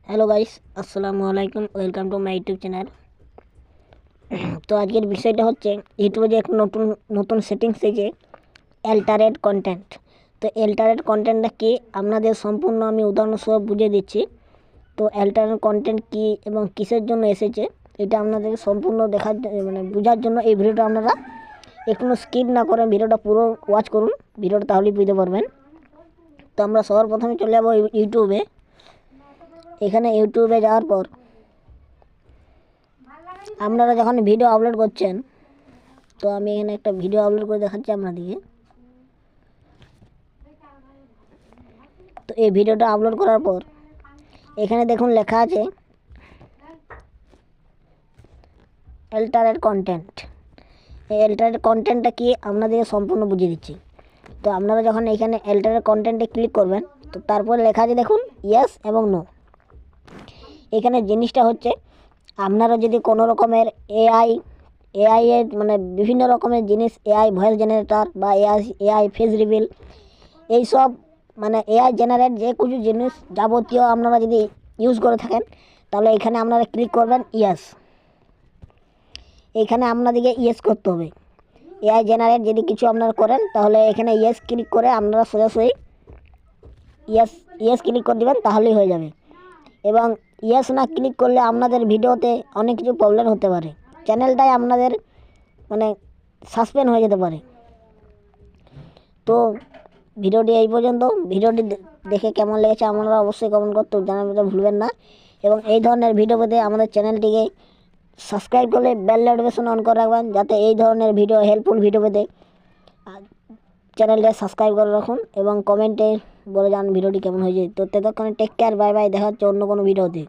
Hello guys, আসসালামু আলাইকুম। Welcome to my YouTube channel. তো আজকের বিষয়টা হচ্ছে ইউটিউবে যে একটা নতুন নতুন সেটিংস এসেছে, অ্যাল্টারেট কন্টেন্ট। তো অ্যাল্টারেট কন্টেন্টটা কি আপনাদের সম্পূর্ণ আমি উদাহরণসহ বুঝিয়ে দিচ্ছি। তো অ্যাল্টারেট কন্টেন্ট কি এবং কিসের জন্য এসেছে এটা আপনাদের সম্পূর্ণ বোঝার জন্য এই ভিডিওটা আপনারা একটু স্কিপ না করে ভিডিওটা পুরো ওয়াচ করুন। ভিডিওটা তাহলেই বুঝতে পারবেন। তো আমরা সবার প্রথমে চলে যাবো ইউটিউবে। এখানে ইউটিউবে যাওয়ার পর আপনারা যখন ভিডিও আপলোড করছেন, তো আমি এখানে একটা ভিডিও আপলোড করে দেখাচ্ছি আপনাদেরকে। তো এই ভিডিওটা আপলোড করার পর এখানে দেখুন লেখা আছে অ্যাল্টারেট কন্টেন্ট। এই অ্যাল্টারেট কন্টেন্টটা কি আপনাদেরকে সম্পূর্ণ বুঝিয়ে দিচ্ছি। তো আপনারা যখন এখানে অ্যাল্টারেট কন্টেন্টে ক্লিক করবেন, তো তারপরে লেখা আছে দেখুন ইয়েস এবং নো। এখানে জিনিসটা হচ্ছে আপনারা যদি কোনো রকমের এআই এর বিভিন্ন রকমের জিনিস, এআই ভয়েস জেনারেটর বা এআই ফেস রিভিল, এইসব এআই জেনারেট যে কিছু জিনিস যাবতীয় আপনারা যদি ইউজ করে থাকেন, তাহলে এখানে আপনারা ক্লিক করবেন ইয়েস। এখানে আপনাদেরকে ইয়েস করতে হবে। এআই জেনারেট যদি কিছু আপনারা করেন, তাহলে এখানে ইয়েস ক্লিক করে আপনারা সোজাসুজি ইয়েস ক্লিক করে দেবেন, তাহলেই হয়ে যাবে। এবং ইয়েস না ক্লিক করলে আপনাদের ভিডিওতে অনেক কিছু প্রবলেম হতে পারে, চ্যানেলটাই আপনাদের সাসপেন্ড হয়ে যেতে পারে। তো ভিডিওটি এই পর্যন্ত। ভিডিওটি দেখে কেমন লেগেছে আপনারা অবশ্যই কমেন্ট করতে জানাতে ভুলবেন না। এবং এই ধরনের ভিডিও পেতে আমাদের চ্যানেলটিকে সাবস্ক্রাইব করে বেল নোটিফিকেশন অন করে রাখবেন, যাতে এই ধরনের ভিডিও, হেল্পফুল ভিডিও পেতে চ্যানেলটা সাবস্ক্রাইব করে রাখুন এবং কমেন্টে বলে যান ভিডিওটি কেমন হয়েছে। তো ততক্ষণে টেক কেয়ার, বাই বাই। দেখা হচ্ছে অন্য কোনো ভিডিওতে।